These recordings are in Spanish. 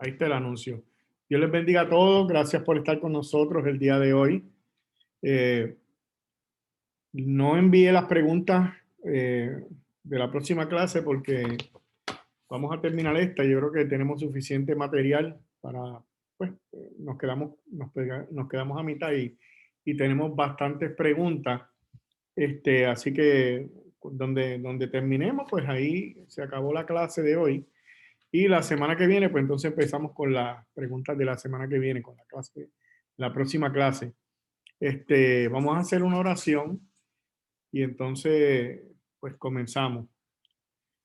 Ahí está el anuncio. Dios les bendiga a todos. Gracias por estar con nosotros el día de hoy. No envié las preguntas de la próxima clase porque vamos a terminar esta. Yo creo que tenemos suficiente material para, pues, nos quedamos a mitad y tenemos bastantes preguntas. Así que donde terminemos, pues ahí se acabó la clase de hoy. Y la semana que viene, pues entonces empezamos con las preguntas de la semana que viene, con la próxima clase. Vamos a hacer una oración y entonces, pues comenzamos.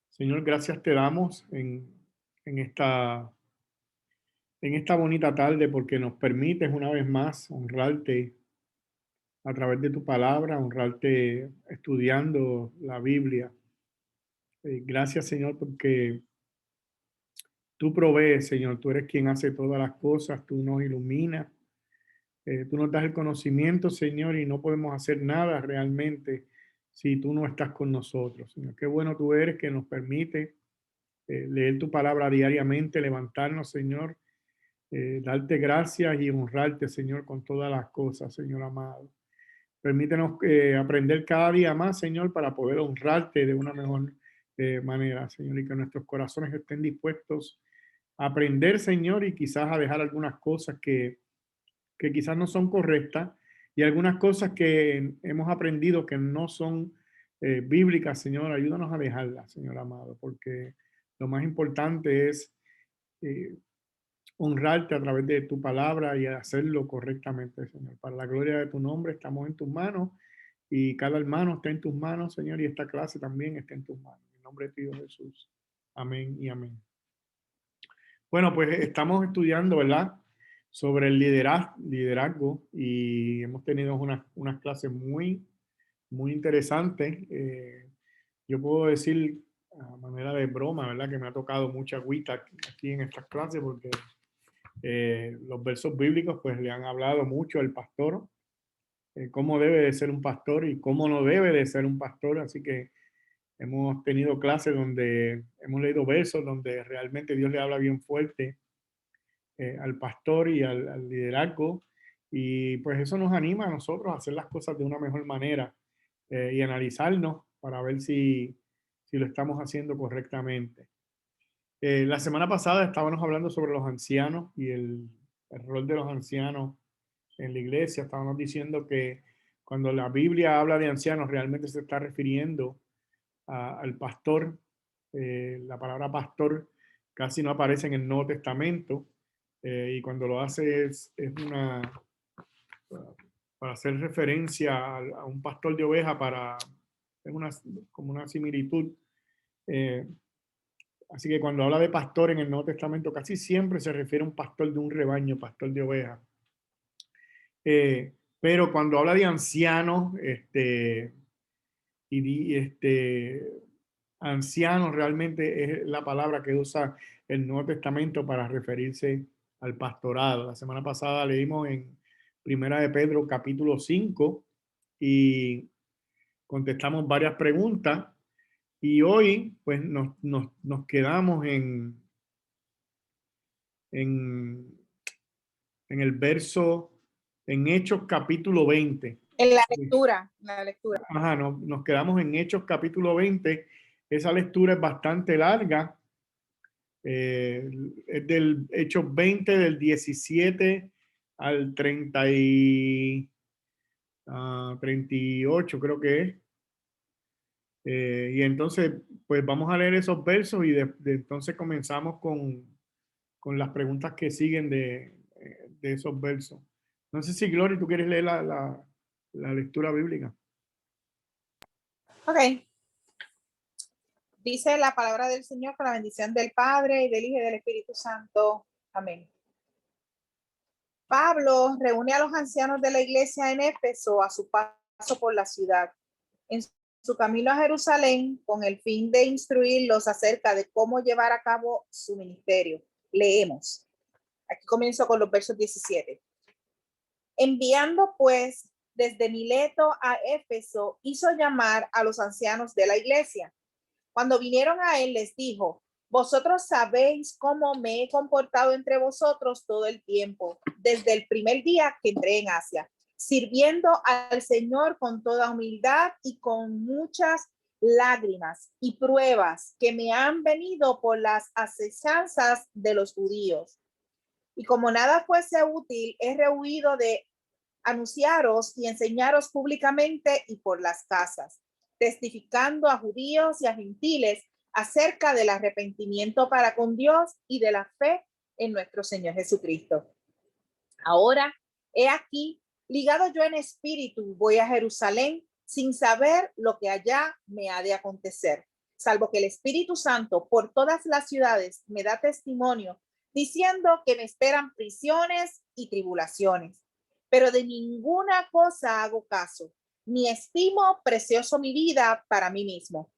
Señor, gracias te damos en esta, en esta bonita tarde porque nos permites una vez más honrarte a través de tu palabra, honrarte estudiando la Biblia. Gracias, Señor, porque tú provees, Señor, tú eres quien hace todas las cosas, tú nos iluminas, tú nos das el conocimiento, Señor, y no podemos hacer nada realmente si tú no estás con nosotros, Señor. Qué bueno tú eres que nos permite leer tu palabra diariamente, levantarnos, Señor, darte gracias y honrarte, Señor, con todas las cosas, Señor amado. Permítenos aprender cada día más, Señor, para poder honrarte de una mejor manera, Señor, y que nuestros corazones estén dispuestos a aprender, Señor, y quizás a dejar algunas cosas que quizás no son correctas y algunas cosas que hemos aprendido que no son bíblicas, Señor. Ayúdanos a dejarlas, Señor amado, porque lo más importante es eh, honrarte a través de tu palabra y hacerlo correctamente, Señor. Para la gloria de tu nombre estamos en tus manos y cada hermano está en tus manos, Señor, y esta clase también está en tus manos. En nombre de ti, Dios Jesús. Amén y amén. Bueno, pues estamos estudiando, ¿verdad? Sobre el liderazgo y hemos tenido unas clases muy interesantes. Yo puedo decir a manera de broma, ¿verdad? Que me ha tocado mucha agüita aquí en estas clases porque los versos bíblicos pues le han hablado mucho al pastor, cómo debe de ser un pastor y cómo no debe de ser un pastor. Así que hemos tenido clases donde hemos leído versos donde realmente Dios le habla bien fuerte al pastor y al liderazgo. Y pues eso nos anima a nosotros a hacer las cosas de una mejor manera y analizarnos para ver si lo estamos haciendo correctamente. La semana pasada estábamos hablando sobre los ancianos y el rol de los ancianos en la iglesia. Estábamos diciendo que cuando la Biblia habla de ancianos realmente se está refiriendo al pastor. La palabra pastor casi no aparece en el Nuevo Testamento y cuando lo hace es para hacer referencia a un pastor de oveja es como una similitud. Eh, Así que cuando habla de pastor en el Nuevo Testamento, casi siempre se refiere a un pastor de un rebaño, pastor de ovejas. Pero cuando habla de ancianos, ancianos realmente es la palabra que usa el Nuevo Testamento para referirse al pastorado. La semana pasada leímos en Primera de Pedro capítulo 5 y contestamos varias preguntas. Y hoy, pues, nos quedamos en, en el verso, en Hechos capítulo 20. En la lectura, Ajá, nos quedamos en Hechos capítulo 20. Esa lectura es bastante larga. Es del Hechos 20, del 17 al 38, creo que es. Y entonces, pues vamos a leer esos versos y entonces comenzamos con las preguntas que siguen de esos versos. No sé si, Glory, tú quieres leer la lectura bíblica. Ok. Dice la palabra del Señor con la bendición del Padre y del Hijo y del Espíritu Santo. Amén. Pablo reúne a los ancianos de la iglesia en Éfeso a su paso por la ciudad. En su camino a Jerusalén, con el fin de instruirlos acerca de cómo llevar a cabo su ministerio. Leemos. Aquí comienzo con los versos 17. Enviando pues desde Mileto a Éfeso, hizo llamar a los ancianos de la iglesia. Cuando vinieron a él, les dijo: Vosotros sabéis cómo me he comportado entre vosotros todo el tiempo, desde el primer día que entré en Asia, sirviendo al Señor con toda humildad y con muchas lágrimas y pruebas que me han venido por las asechanzas de los judíos. Y como nada fuese útil, he rehuido de anunciaros y enseñaros públicamente y por las casas, testificando a judíos y a gentiles acerca del arrepentimiento para con Dios y de la fe en nuestro Señor Jesucristo. Ahora, he aquí, ligado yo en espíritu, voy a Jerusalén sin saber lo que allá me ha de acontecer, salvo que el Espíritu Santo por todas las ciudades me da testimonio, diciendo que me esperan prisiones y tribulaciones. Pero de ninguna cosa hago caso, ni estimo precioso mi vida para mí mismo,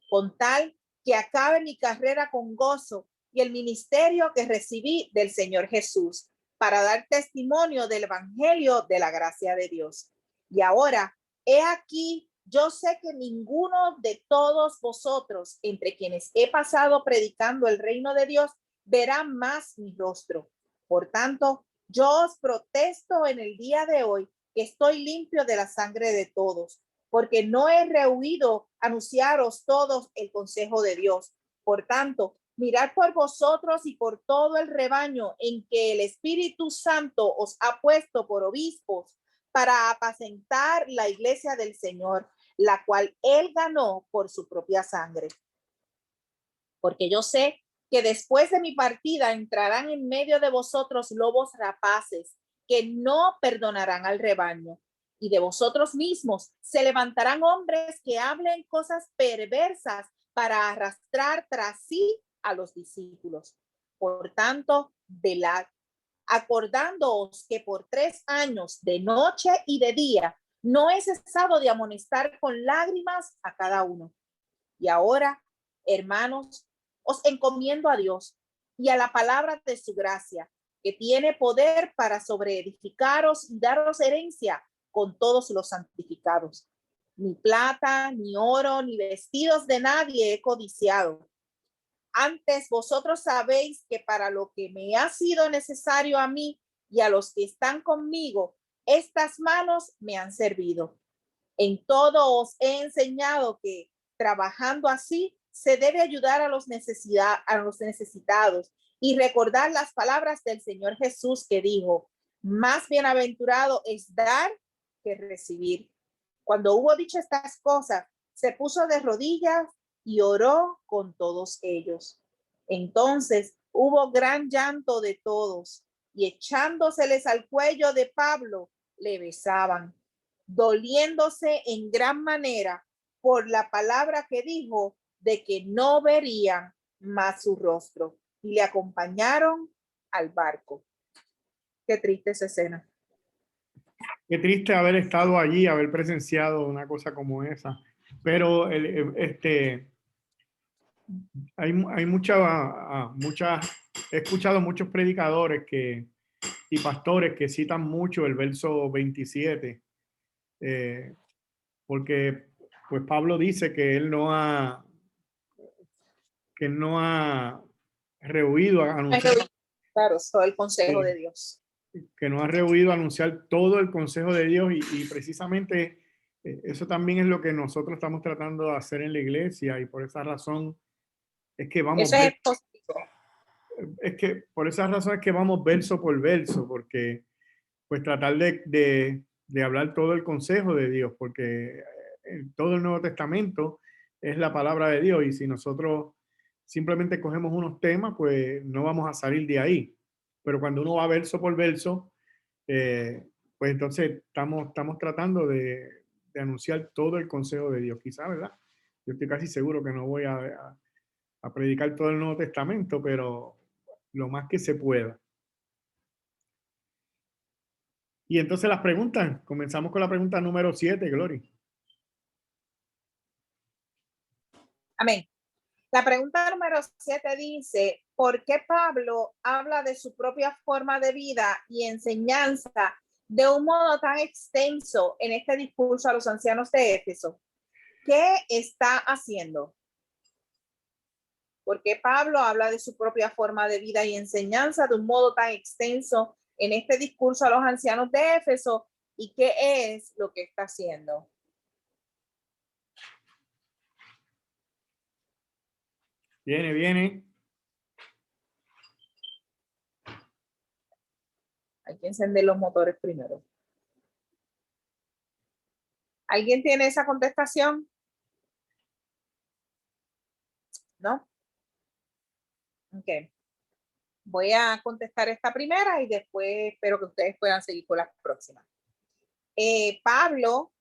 con tal que acabe mi carrera con gozo y el ministerio que recibí del Señor Jesús, para dar testimonio del evangelio de la gracia de Dios. Y ahora, he aquí, yo sé que ninguno de todos vosotros, entre quienes he pasado predicando el reino de Dios, verá más mi rostro. Por tanto, yo os protesto en el día de hoy que estoy limpio de la sangre de todos, porque no he rehuido anunciaros todos el consejo de Dios. Por tanto, mirad por vosotros y por todo el rebaño en que el Espíritu Santo os ha puesto por obispos para apacentar la iglesia del Señor, la cual él ganó por su propia sangre. Porque yo sé que después de mi partida entrarán en medio de vosotros lobos rapaces que no perdonarán al rebaño. Y de vosotros mismos se levantarán hombres que hablen cosas perversas para arrastrar tras sí a los discípulos. Por tanto, velad, acordándoos que por 3 años, de noche y de día, no he cesado de amonestar con lágrimas a cada uno. Y ahora, hermanos, os encomiendo a Dios y a la palabra de su gracia, que tiene poder para sobreedificaros y daros herencia con todos los santificados. Ni plata, ni oro, ni vestidos de nadie he codiciado. Antes vosotros sabéis que para lo que me ha sido necesario a mí y a los que están conmigo, estas manos me han servido. En todo os he enseñado que trabajando así se debe ayudar a los necesitados y recordar las palabras del Señor Jesús que dijo: más bienaventurado es dar que recibir. Cuando hubo dicho estas cosas, se puso de rodillas y oró con todos ellos. Entonces hubo gran llanto de todos, y echándoseles al cuello de Pablo, le besaban, doliéndose en gran manera por la palabra que dijo de que no verían más su rostro, y le acompañaron al barco. Qué triste esa escena. Qué triste haber estado allí, haber presenciado una cosa como esa. Pero hay he escuchado muchos predicadores y pastores que citan mucho el verso 27, porque pues Pablo dice que él no ha rehuido a anunciar, claro, todo el consejo de Dios. Que no ha rehuido a anunciar todo el consejo de Dios y precisamente eso también es lo que nosotros estamos tratando de hacer en la iglesia y por esa razón es que vamos eso es positivo. Es que por esa razón es que vamos verso por verso, porque pues tratar de hablar todo el consejo de Dios, porque todo el Nuevo Testamento es la palabra de Dios y si nosotros simplemente cogemos unos temas, pues no vamos a salir de ahí. Pero cuando uno va verso por verso, pues entonces estamos tratando de anunciar todo el consejo de Dios. Quizá, ¿verdad? Yo estoy casi seguro que no voy a predicar todo el Nuevo Testamento, pero lo más que se pueda. Y entonces las preguntas, comenzamos con la pregunta número 7, Glory. Amén. La pregunta número 7 dice: ¿por qué Pablo habla de su propia forma de vida y enseñanza de un modo tan extenso en este discurso a los ancianos de Éfeso? ¿Qué está haciendo? ¿Por qué Pablo habla de su propia forma de vida y enseñanza de un modo tan extenso en este discurso a los ancianos de Éfeso? ¿Y qué es lo que está haciendo? Viene. Hay que encender los motores primero. ¿Alguien tiene esa contestación? ¿No? Ok. Voy a contestar esta primera y después espero que ustedes puedan seguir con las próximas. Pablo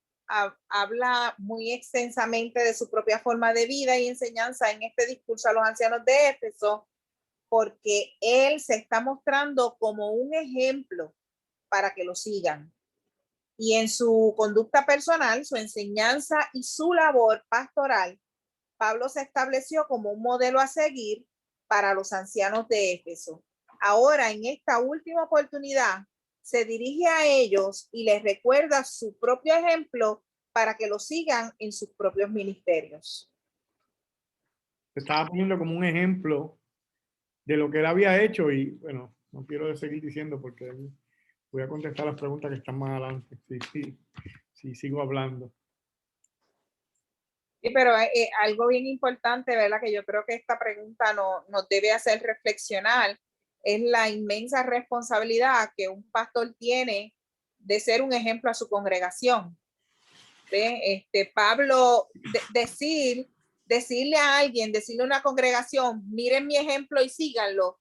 habla muy extensamente de su propia forma de vida y enseñanza en este discurso a los ancianos de Éfeso, porque él se está mostrando como un ejemplo para que lo sigan. Y en su conducta personal, su enseñanza y su labor pastoral, Pablo se estableció como un modelo a seguir para los ancianos de Éfeso. Ahora, en esta última oportunidad, se dirige a ellos y les recuerda su propio ejemplo para que lo sigan en sus propios ministerios. Se estaba poniendo como un ejemplo de lo que él había hecho y bueno, no quiero seguir diciendo porque voy a contestar las preguntas que están más adelante. Sí, sigo hablando. Sí, pero algo bien importante, ¿verdad? Que yo creo que esta pregunta nos debe hacer reflexionar es la inmensa responsabilidad que un pastor tiene de ser un ejemplo a su congregación. ¿Ve? Pablo, decirle a alguien, decirle a una congregación, miren mi ejemplo y síganlo,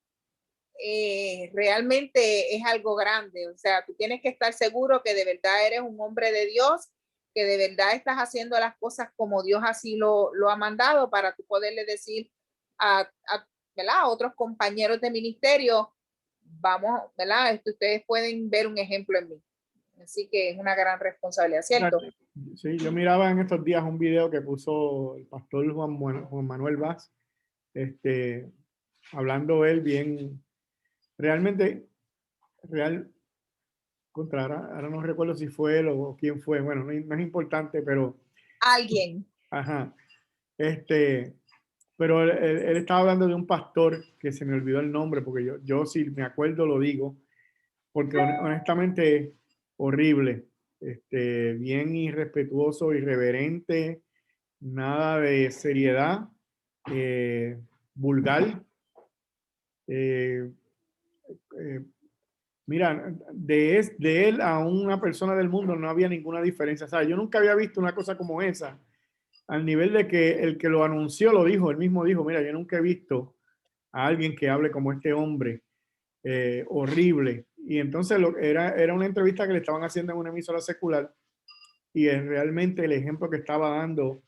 realmente es algo grande. O sea, tú tienes que estar seguro que de verdad eres un hombre de Dios, que de verdad estás haciendo las cosas como Dios así lo ha mandado para tú poderle decir ¿verdad? A otros compañeros de ministerio, vamos, ¿verdad? Ustedes pueden ver un ejemplo en mí. Así que es una gran responsabilidad, ¿cierto? Sí, yo miraba en estos días un video que puso el pastor Juan Manuel Vaz, hablando él bien, realmente, ahora no recuerdo si fue él o quién fue, bueno, no es importante, pero... Alguien. Ajá, pero él estaba hablando de un pastor que se me olvidó el nombre, porque yo si me acuerdo lo digo, porque honestamente horrible, bien irrespetuoso, irreverente, nada de seriedad, vulgar. Mira, de él a una persona del mundo no había ninguna diferencia. O sea, yo nunca había visto una cosa como esa, al nivel de que el que lo anunció lo dijo, él mismo dijo, mira, yo nunca he visto a alguien que hable como este hombre, horrible. Y entonces era una entrevista que le estaban haciendo en una emisora secular y realmente el ejemplo que estaba dando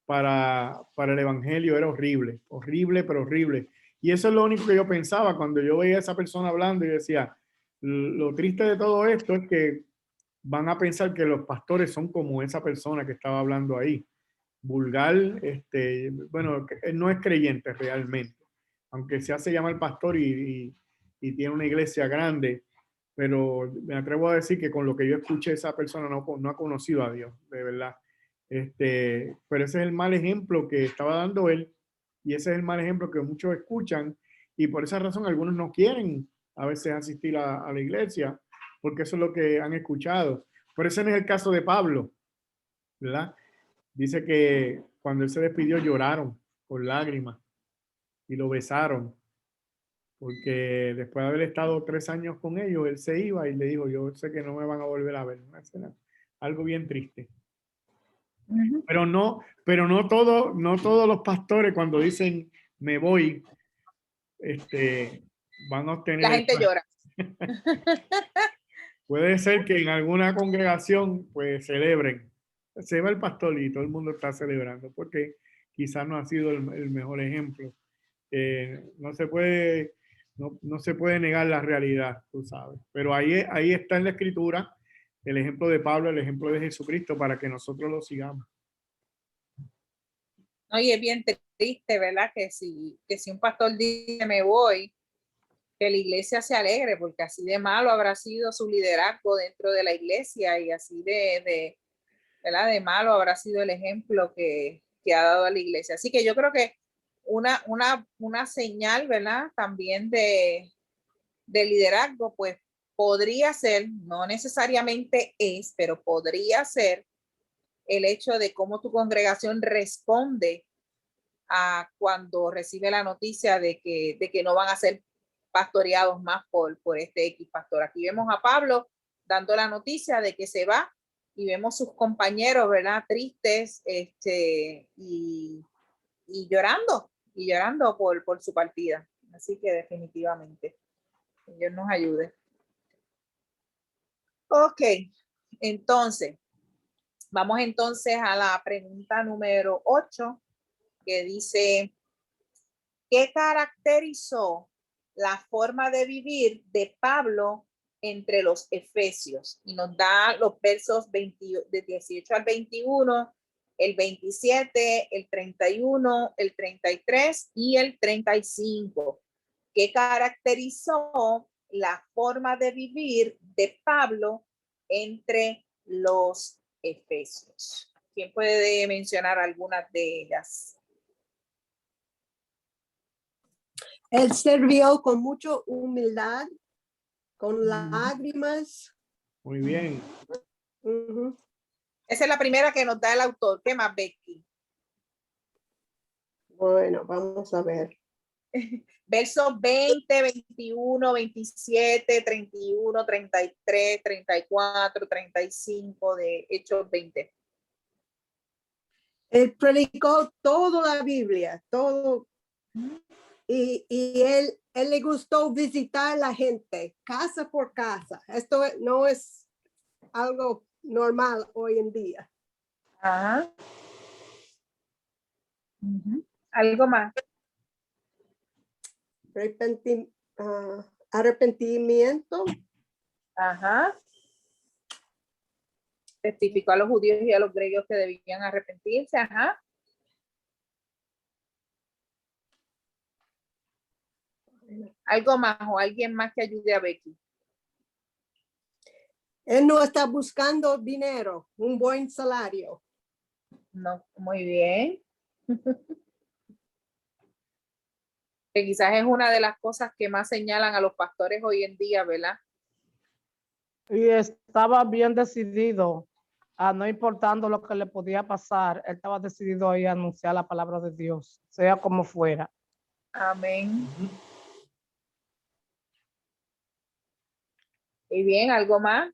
para el evangelio era horrible, horrible, pero horrible. Y eso es lo único que yo pensaba cuando yo veía a esa persona hablando y decía, lo triste de todo esto es que van a pensar que los pastores son como esa persona que estaba hablando ahí. Vulgar, bueno, él no es creyente realmente, aunque se hace llamar pastor y tiene una iglesia grande, pero me atrevo a decir que con lo que yo escuché, esa persona no ha conocido a Dios, de verdad. Pero ese es el mal ejemplo que estaba dando él y ese es el mal ejemplo que muchos escuchan y por esa razón algunos no quieren a veces asistir a la iglesia porque eso es lo que han escuchado. Pero ese no es el caso de Pablo, ¿verdad? Dice que cuando él se despidió lloraron con lágrimas y lo besaron porque después de haber estado 3 años con ellos, él se iba y le dijo, yo sé que no me van a volver a ver. Algo bien triste. Uh-huh. Pero no todos los pastores cuando dicen me voy, van a obtener La gente llora. Puede ser que en alguna congregación pues celebren. Se va el pastor y todo el mundo está celebrando porque quizás no ha sido el mejor ejemplo. No se puede, no se puede negar la realidad, tú sabes. Pero ahí está en la escritura el ejemplo de Pablo, el ejemplo de Jesucristo para que nosotros lo sigamos. No, y es bien triste, ¿verdad? Que si un pastor dice me voy, que la iglesia se alegre, porque así de malo habrá sido su liderazgo dentro de la iglesia y así ¿verdad? De malo habrá sido el ejemplo que ha dado a la iglesia. Así que yo creo que una señal, ¿verdad? También de liderazgo, pues podría ser, no necesariamente es, pero podría ser el hecho de cómo tu congregación responde a cuando recibe la noticia de que no van a ser pastoreados más por este X pastor. Aquí vemos a Pablo dando la noticia de que se va y vemos sus compañeros, ¿verdad? Tristes, y llorando por su partida. Así que definitivamente, Dios nos ayude. Ok, entonces, vamos entonces a la pregunta número 8, que dice, ¿qué caracterizó la forma de vivir de Pablo entre los efesios? Y nos da los versos de 18 al 21, el 27, el 31, el 33 y el 35. ¿Qué caracterizó la forma de vivir de Pablo entre los efesios? ¿Quién puede mencionar algunas de ellas? Él sirvió con mucha humildad, con lágrimas. Muy bien. Esa es la primera que nos da el autor. ¿Qué más, Becky? Bueno, vamos a ver. Versos 20, 21, 27, 31, 33, 34, 35 de Hechos 20. Él predicó toda la Biblia, todo. Y él le gustó visitar a la gente, casa por casa. Esto no es algo normal hoy en día. Ajá. ¿Algo más? Arrepentimiento. Ajá. Testificó a los judíos y a los griegos que debían arrepentirse. Ajá. ¿Algo más o alguien más que ayude a Becky? Él no está buscando dinero, un buen salario. No, muy bien. Que quizás es una de las cosas que más señalan a los pastores hoy en día, ¿verdad? Y estaba bien decidido, a no importando lo que le podía pasar, él estaba decidido ahí a anunciar la palabra de Dios, sea como fuera. Amén. Y bien, ¿algo más?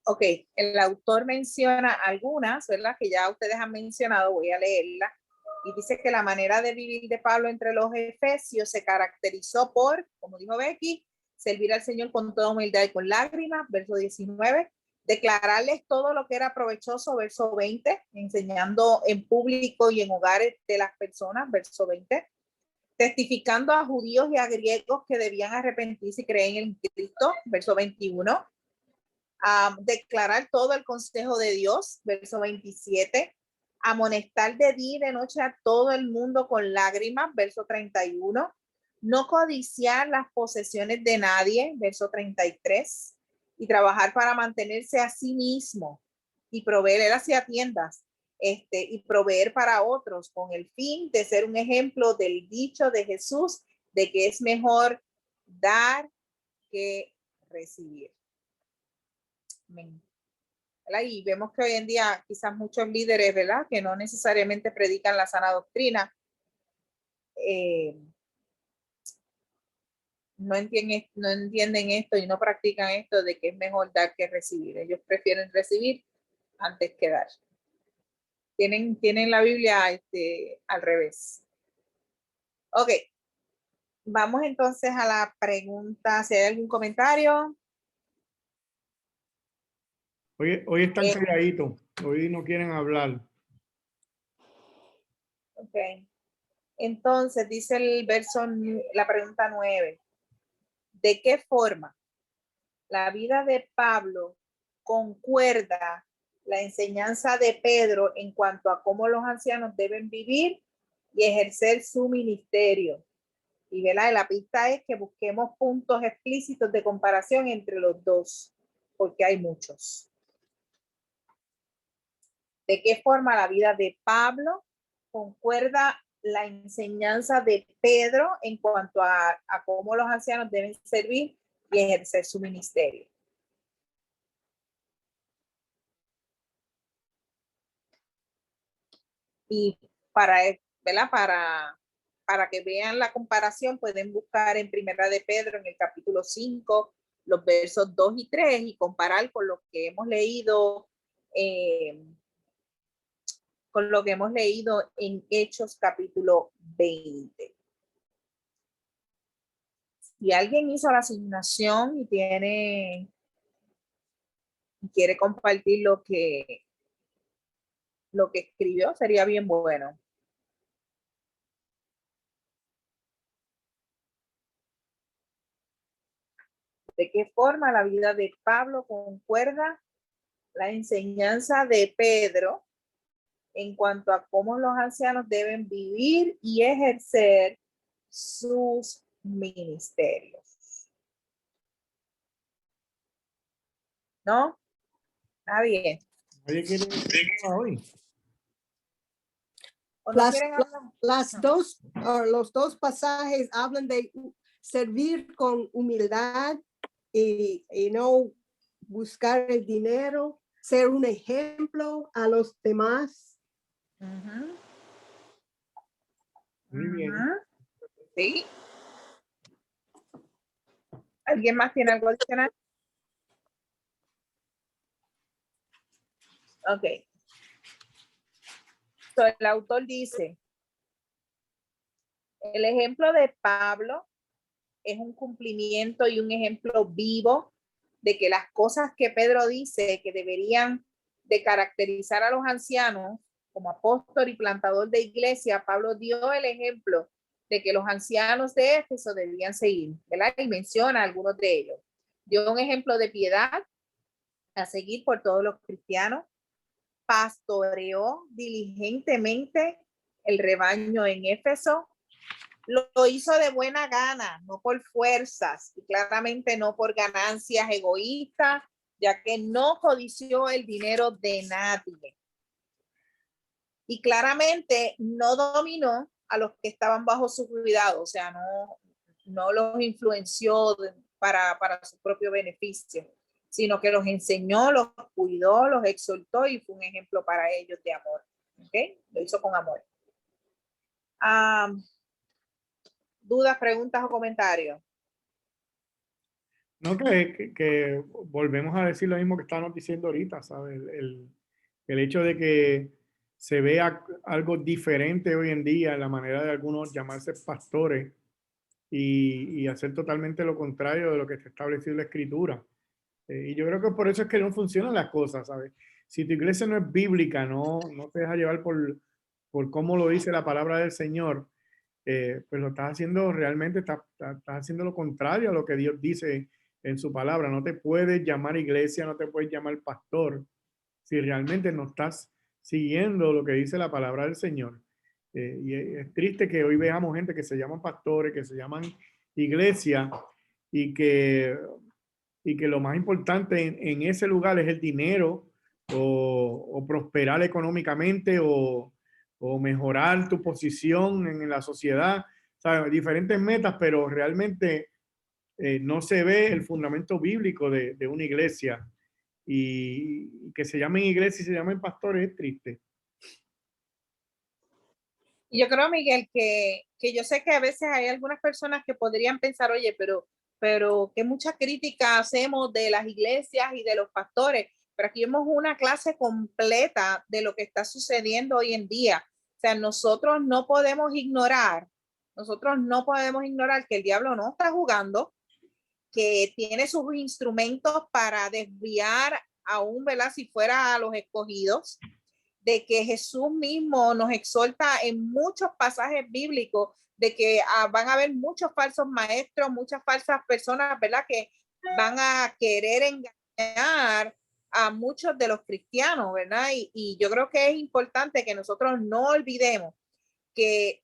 Ok, el autor menciona algunas, ¿verdad? Que ya ustedes han mencionado, voy a leerla. Y dice que la manera de vivir de Pablo entre los efesios se caracterizó por, como dijo Becky, servir al Señor con toda humildad y con lágrimas, verso 19, declararles todo lo que era provechoso, verso 20, enseñando en público y en hogares de las personas, verso 20, testificando a judíos y a griegos que debían arrepentirse y creer en Cristo, verso 21, declarar todo el consejo de Dios, verso 27, amonestar de día y de noche a todo el mundo con lágrimas, verso 31, no codiciar las posesiones de nadie, verso 33, y trabajar para mantenerse a sí mismo y proveer, él hacía tiendas, y proveer para otros con el fin de ser un ejemplo del dicho de Jesús de que es mejor dar que recibir. Amén. Y vemos que hoy en día quizás muchos líderes, ¿verdad? Que no necesariamente predican la sana doctrina, no entienden esto y no practican esto de que es mejor dar que recibir. Ellos prefieren recibir antes que dar. Tienen la Biblia al revés. Ok. Vamos entonces a la pregunta, si hay algún comentario. Hoy están calladitos, hoy no quieren hablar. Ok. Entonces dice el verso, la pregunta 9. ¿De qué forma la vida de Pablo concuerda la enseñanza de Pedro en cuanto a cómo los ancianos deben vivir y ejercer su ministerio? Y ¿verdad? La pista es que busquemos puntos explícitos de comparación entre los dos, porque hay muchos. ¿De qué forma la vida de Pablo concuerda la enseñanza de Pedro en cuanto a cómo los ancianos deben servir y ejercer su ministerio? Y ¿verdad? Para que vean la comparación, pueden buscar en Primera de Pedro, en el capítulo 5, los versos 2 y 3, y comparar con lo que hemos leído en Hechos capítulo 20. Si alguien hizo la asignación y quiere compartir lo que escribió, sería bien bueno. ¿De qué forma la vida de Pablo concuerda la enseñanza de Pedro en cuanto a cómo los ancianos deben vivir y ejercer sus ministerios? ¿No? Está bien. ¿Nadie quiere decir nada hoy? ¿O no quieren hablar? Los dos pasajes hablan de servir con humildad y no buscar el dinero, ser un ejemplo a los demás. Uh-huh. Muy bien. Sí. ¿Alguien más tiene algo adicional? Ok. So, el autor dice, el ejemplo de Pablo es un cumplimiento y un ejemplo vivo de que las cosas que Pedro dice que deberían de caracterizar a los ancianos como apóstol y plantador de iglesia, Pablo dio el ejemplo de que los ancianos de Éfeso debían seguir, ¿verdad? Y menciona algunos de ellos. Dio un ejemplo de piedad a seguir por todos los cristianos, pastoreó diligentemente el rebaño en Éfeso, lo hizo de buena gana, no por fuerzas, y claramente no por ganancias egoístas, ya que no codició el dinero de nadie. Y claramente no dominó a los que estaban bajo su cuidado, o sea, no los influenció para su propio beneficio, sino que los enseñó, los cuidó, los exhortó y fue un ejemplo para ellos de amor. ¿Okay? Lo hizo con amor. ¿Dudas, preguntas o comentarios? No, que volvemos a decir lo mismo que estábamos diciendo ahorita, ¿sabes? El hecho de que se vea algo diferente hoy en día en la manera de algunos llamarse pastores y hacer totalmente lo contrario de lo que está establecido en la Escritura. Y yo creo que por eso es que no funcionan las cosas, ¿sabes? Si tu iglesia no es bíblica, no te deja llevar por cómo lo dice la palabra del Señor, pues lo estás haciendo realmente, estás haciendo lo contrario a lo que Dios dice en su palabra. No te puedes llamar iglesia, no te puedes llamar pastor, si realmente no estás siguiendo lo que dice la palabra del Señor. Y es triste que hoy veamos gente que se llaman pastores, que se llaman iglesia y que lo más importante en ese lugar es el dinero o prosperar económicamente o mejorar tu posición en la sociedad, ¿sabes? Diferentes metas, pero realmente no se ve el fundamento bíblico de una iglesia y que se llamen iglesia y se llamen pastores es triste. Y yo creo, Miguel, que yo sé que a veces hay algunas personas que podrían pensar, oye, pero que mucha crítica hacemos de las iglesias y de los pastores, pero aquí vemos una clase completa de lo que está sucediendo hoy en día. O sea, nosotros no podemos ignorar que el diablo no está jugando, que tiene sus instrumentos para desviar aún, ¿verdad? Si fuera a los escogidos, de que Jesús mismo nos exhorta en muchos pasajes bíblicos de que van a haber muchos falsos maestros, muchas falsas personas, ¿verdad? Que van a querer engañar a muchos de los cristianos, ¿verdad? Y yo creo que es importante que nosotros no olvidemos que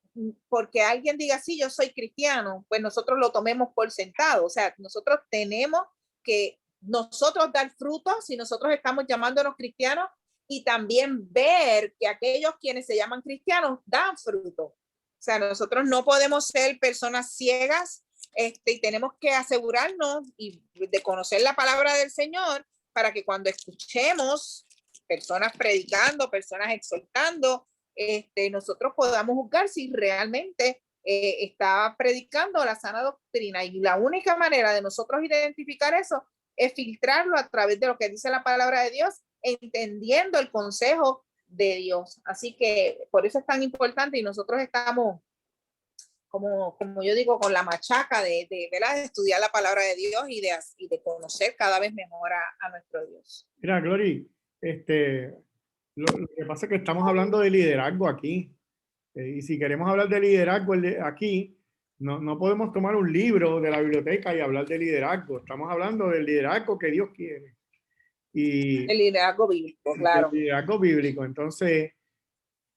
porque alguien diga, sí, yo soy cristiano, pues nosotros lo tomemos por sentado. O sea, nosotros tenemos que nosotros dar frutos si nosotros estamos llamándonos cristianos, y también ver que aquellos quienes se llaman cristianos dan fruto. O sea, nosotros no podemos ser personas ciegas, y tenemos que asegurarnos y de conocer la palabra del Señor para que cuando escuchemos personas predicando, personas exhortando, nosotros podamos juzgar si realmente está predicando la sana doctrina. Y la única manera de nosotros identificar eso es filtrarlo a través de lo que dice la palabra de Dios, entendiendo el consejo de Dios. Así que por eso es tan importante, y nosotros estamos, como yo digo, con la machaca de estudiar la palabra de Dios y de conocer cada vez mejor a nuestro Dios. Mira, Glory, lo que pasa es que estamos hablando de liderazgo aquí. Y si queremos hablar de liderazgo aquí, no podemos tomar un libro de la biblioteca y hablar de liderazgo. Estamos hablando del liderazgo que Dios quiere. Y el liderazgo bíblico, claro. El liderazgo bíblico. Entonces,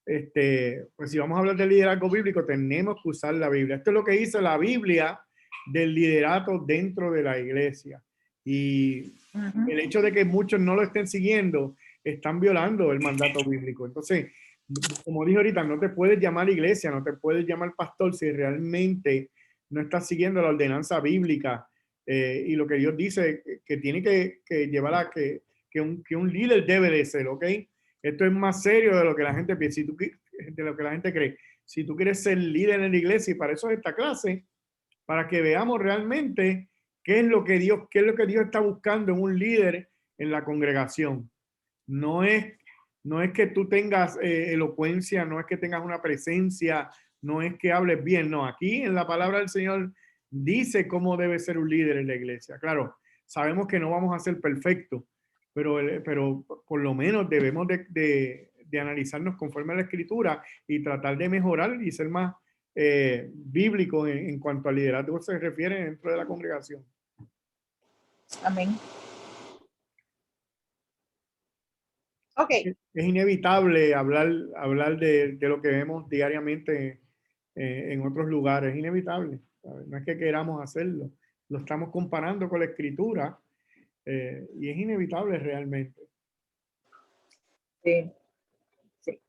pues si vamos a hablar del liderazgo bíblico, tenemos que usar la Biblia. Esto es lo que dice la Biblia del liderato dentro de la iglesia. Y el hecho de que muchos no lo estén siguiendo, están violando el mandato bíblico. Entonces, como dije ahorita, no te puedes llamar iglesia, no te puedes llamar pastor si realmente no estás siguiendo la ordenanza bíblica y lo que Dios dice que tiene que llevar a que un líder debe de ser, ¿ok? Esto es más serio de lo que la gente piensa, de lo que la gente cree. Si tú quieres ser líder en la iglesia, y para eso es esta clase, para que veamos realmente qué es lo que Dios está buscando en un líder en la congregación. No es que tú tengas elocuencia, no es que tengas una presencia, no es que hables bien, no. Aquí en la palabra del Señor dice cómo debe ser un líder en la iglesia. Claro, sabemos que no vamos a ser perfectos, pero por lo menos debemos de analizarnos conforme a la Escritura y tratar de mejorar y ser más bíblico en cuanto al liderazgo se refiere dentro de la congregación. Amén. Ok. Es inevitable hablar de lo que vemos diariamente en otros lugares. Es inevitable. ¿Sabes? No es que queramos hacerlo. Lo estamos comparando con la Escritura y es inevitable realmente. Sí. Sí.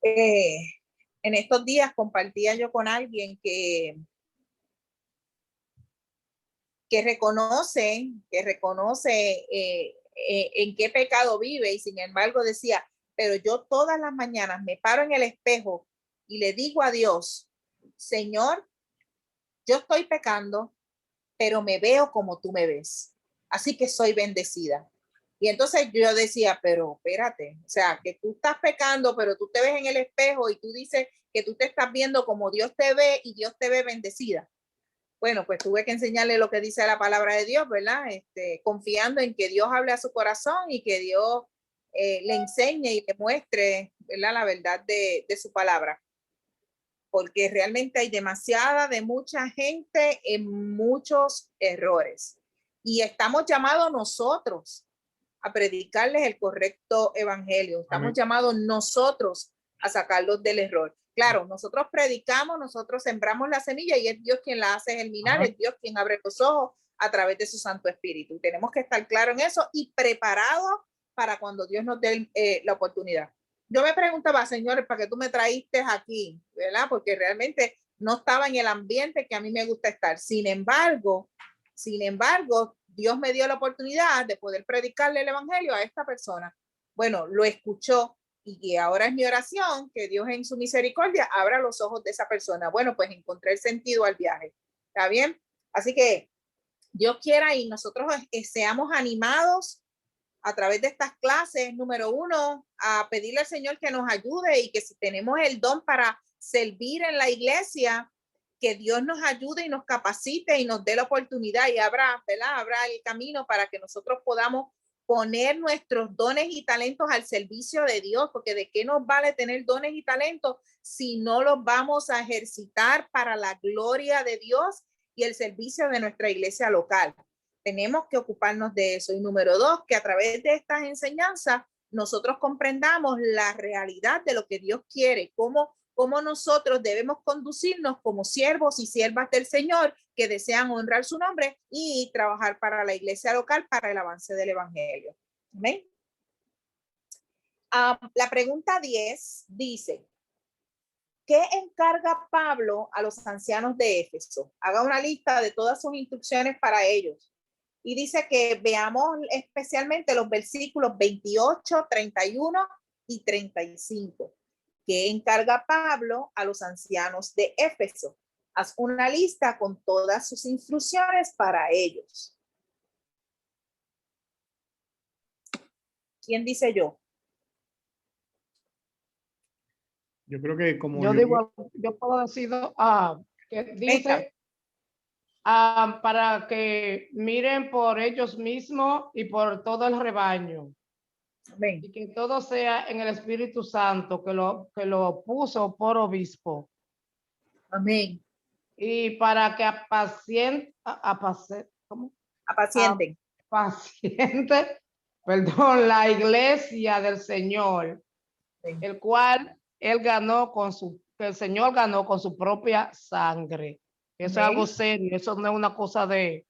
En estos días compartía yo con alguien que reconoce en qué pecado vive, y sin embargo decía, pero yo todas las mañanas me paro en el espejo y le digo a Dios, Señor, yo estoy pecando, pero me veo como tú me ves, así que soy bendecida. Y entonces yo decía, pero espérate, o sea, que tú estás pecando, pero tú te ves en el espejo y tú dices que tú te estás viendo como Dios te ve y Dios te ve bendecida. Bueno, pues tuve que enseñarle lo que dice la palabra de Dios, ¿verdad? Confiando en que Dios hable a su corazón y que Dios le enseñe y le muestre, ¿verdad?, la verdad de su palabra. Porque realmente hay de mucha gente en muchos errores. Y estamos llamados nosotros a predicarles el correcto evangelio. Estamos Amén. llamados nosotros a sacarlos del error. Claro, nosotros predicamos, nosotros sembramos la semilla y es Dios quien la hace germinar, es Dios quien abre los ojos a través de su Santo Espíritu. Y tenemos que estar claros en eso y preparados para cuando Dios nos dé la oportunidad. Yo me preguntaba, señores, ¿para qué tú me traíste aquí? ¿Verdad? Porque realmente no estaba en el ambiente que a mí me gusta estar. Sin embargo, Dios me dio la oportunidad de poder predicarle el evangelio a esta persona. Bueno, lo escuchó. Y ahora es mi oración que Dios en su misericordia abra los ojos de esa persona. Bueno, pues encontré el sentido al viaje. ¿Está bien? Así que Dios quiera y nosotros seamos animados a través de estas clases, número 1, a pedirle al Señor que nos ayude y que si tenemos el don para servir en la iglesia, que Dios nos ayude y nos capacite y nos dé la oportunidad y abra el camino para que nosotros podamos poner nuestros dones y talentos al servicio de Dios, porque de qué nos vale tener dones y talentos si no los vamos a ejercitar para la gloria de Dios y el servicio de nuestra iglesia local. Tenemos que ocuparnos de eso. Y número 2, que a través de estas enseñanzas nosotros comprendamos la realidad de lo que Dios quiere, cómo nosotros debemos conducirnos como siervos y siervas del Señor que desean honrar su nombre y trabajar para la iglesia local para el avance del evangelio. ¿Amén? La pregunta 10 dice, ¿qué encarga Pablo a los ancianos de Éfeso? Haga una lista de todas sus instrucciones para ellos. Y dice que veamos especialmente los versículos 28, 31 y 35. ¿Qué encarga Pablo a los ancianos de Éfeso? Haz una lista con todas sus instrucciones para ellos. ¿Quién dice yo? Yo creo que como yo puedo decir, que dice, para que miren por ellos mismos y por todo el rebaño. Amén. Y que todo sea en el Espíritu Santo que lo puso por obispo. Amén. Y para que apacienten, perdón, la iglesia del Señor, Sí. el cual el Señor ganó con su propia sangre. Eso es algo serio, eso no es una cosa de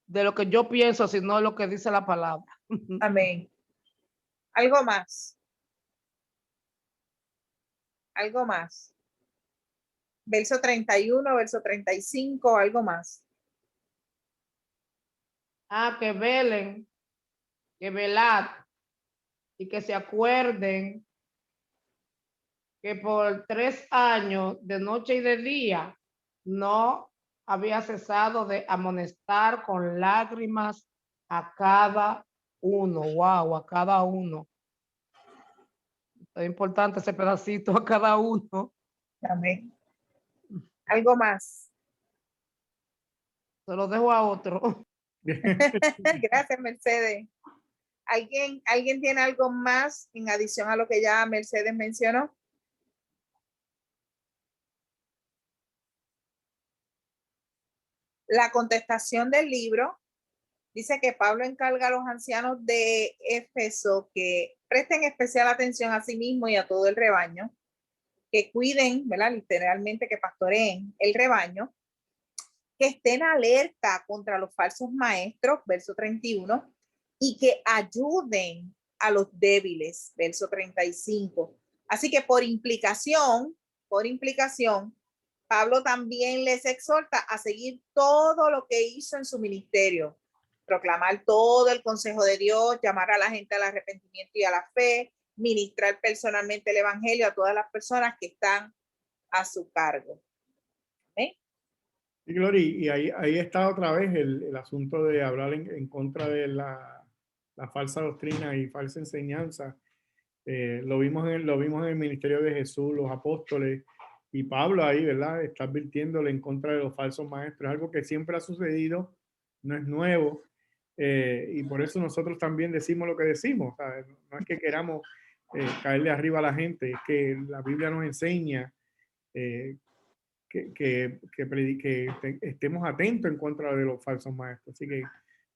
lo que yo pienso, sino lo que dice la palabra. Amén. Algo más. Algo más. Verso 31, verso 35, algo más. Que velen, que velad y que se acuerden que por 3 años de noche y de día no había cesado de amonestar con lágrimas a cada uno. Wow, a cada uno. Es importante ese pedacito, a cada uno. Amén. Algo más. Se lo dejo a otro. Gracias, Mercedes. ¿Alguien tiene algo más en adición a lo que ya Mercedes mencionó? La contestación del libro dice que Pablo encarga a los ancianos de Éfeso que presten especial atención a sí mismos y a todo el rebaño, que cuiden, ¿verdad? Literalmente que pastoreen el rebaño, que estén alerta contra los falsos maestros, verso 31, y que ayuden a los débiles, verso 35. Así que por implicación, Pablo también les exhorta a seguir todo lo que hizo en su ministerio, proclamar todo el consejo de Dios, llamar a la gente al arrepentimiento y a la fe, ministrar personalmente el evangelio a todas las personas que están a su cargo. ¿Eh? Y Glory, y ahí está otra vez el asunto de hablar en contra de la falsa doctrina y falsa enseñanza. Lo vimos en el ministerio de Jesús, los apóstoles, y Pablo ahí, ¿verdad? Está advirtiéndole en contra de los falsos maestros, algo que siempre ha sucedido, no es nuevo, y por eso nosotros también decimos lo que decimos, ¿sabes? No es que queramos caerle arriba a la gente, es que la Biblia nos enseña que estemos atentos en contra de los falsos maestros. Así que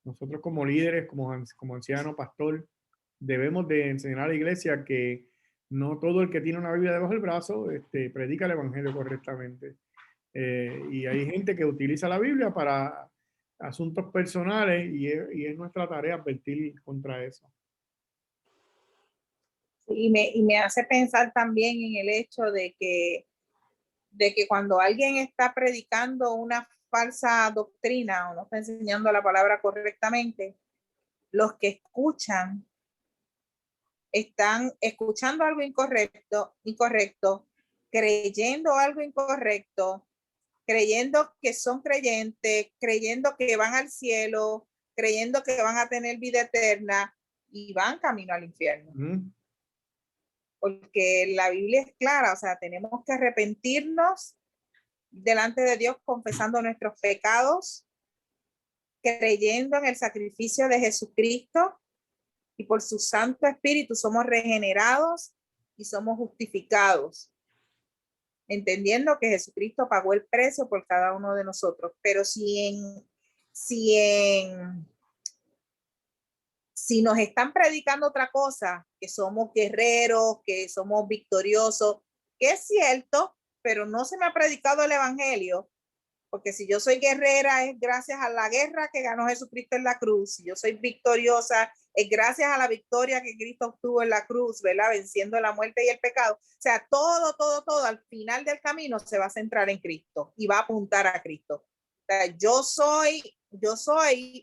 nosotros como líderes, como anciano, pastor, debemos de enseñar a la iglesia que no todo el que tiene una Biblia debajo del brazo predica el evangelio correctamente. Y hay gente que utiliza la Biblia para asuntos personales y es nuestra tarea advertir contra eso. Y me hace pensar también en el hecho de que cuando alguien está predicando una falsa doctrina o no está enseñando la palabra correctamente, los que escuchan están escuchando algo incorrecto, creyendo algo incorrecto, creyendo que son creyentes, creyendo que van al cielo, creyendo que van a tener vida eterna y van camino al infierno. Porque la Biblia es clara, o sea, tenemos que arrepentirnos delante de Dios confesando nuestros pecados, creyendo en el sacrificio de Jesucristo, y por su Santo Espíritu somos regenerados y somos justificados, entendiendo que Jesucristo pagó el precio por cada uno de nosotros. Pero si Si nos están predicando otra cosa, que somos guerreros, que somos victoriosos, que es cierto, pero no se me ha predicado el evangelio, porque si yo soy guerrera es gracias a la guerra que ganó Jesucristo en la cruz. Si yo soy victoriosa es gracias a la victoria que Cristo obtuvo en la cruz, ¿verdad? Venciendo la muerte y el pecado. O sea, todo al final del camino se va a centrar en Cristo y va a apuntar a Cristo. O sea, yo soy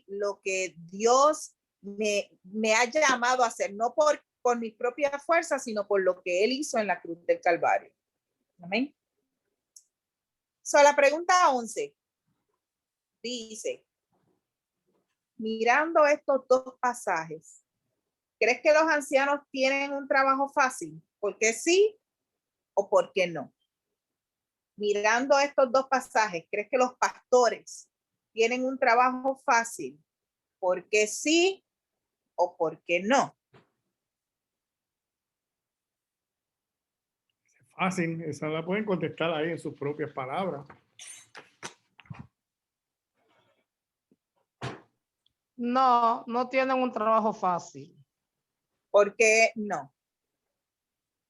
lo que Dios me ha llamado a hacer, no por mi propia fuerza, sino por lo que Él hizo en la cruz del Calvario. Amén. So, la pregunta 11 dice, mirando estos dos pasajes, ¿crees que los ancianos tienen un trabajo fácil? ¿Por qué sí o por qué no? Mirando estos dos pasajes, ¿crees que los pastores tienen un trabajo fácil? ¿Por qué sí o por qué no? Fácil, esa la pueden contestar ahí en sus propias palabras. No, no tienen un trabajo fácil. ¿Por qué no?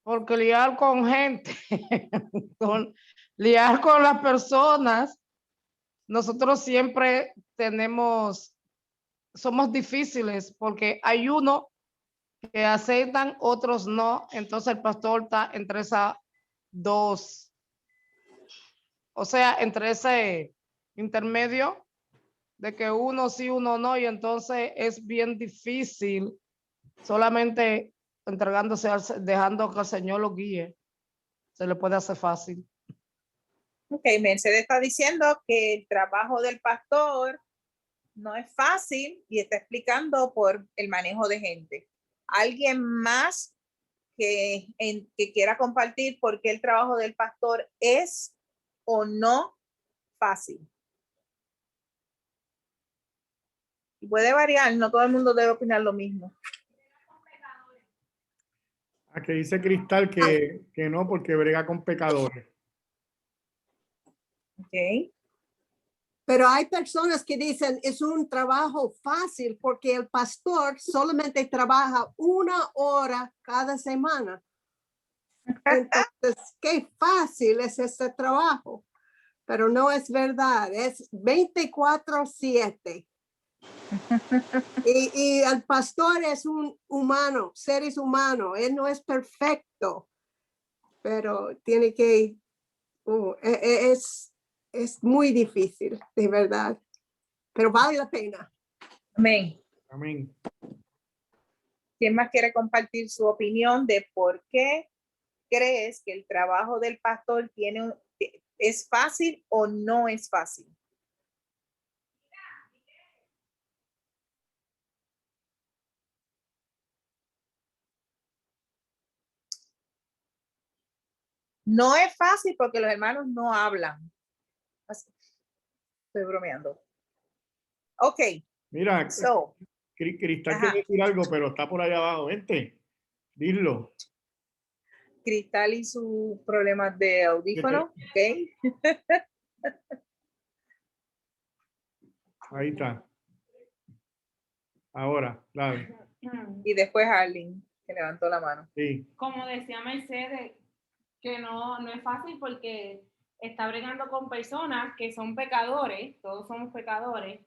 Porque liar con gente, liar con las personas, nosotros siempre somos difíciles porque hay uno que aceptan, otros no. Entonces el pastor está entre esas dos, o sea, entre ese intermedio de que uno sí, uno no, y entonces es bien difícil solamente entregándose, dejando que el Señor lo guíe. Se le puede hacer fácil. Ok, Mercedes está diciendo que el trabajo del pastor no es fácil y está explicando por el manejo de gente. ¿Alguien más que quiera compartir por qué el trabajo del pastor es o no fácil? Y puede variar, no todo el mundo debe opinar lo mismo. Aquí dice Cristal que no, porque brega con pecadores. Ok. Pero hay personas que dicen es un trabajo fácil porque el pastor solamente trabaja 1 hora cada semana. Entonces, qué fácil es este trabajo. Pero no es verdad, es 24/7. Y el pastor es un humano, seres humanos, él no es perfecto, pero tiene que, es muy difícil, de verdad, pero vale la pena. Amén. Amén. ¿Quién más quiere compartir su opinión de por qué crees que el trabajo del pastor es fácil o no es fácil? No es fácil porque los hermanos no hablan. Estoy bromeando. Ok. Mira, So, Cristal quiere decir algo, pero está por allá abajo. Vente, dilo. Cristal y sus problemas de audífono. Ok. Ahí está. Ahora, dale. Y después Arlene, que levantó la mano. Sí. Como decía Mercedes, que no es fácil porque está bregando con personas que son pecadores, todos somos pecadores,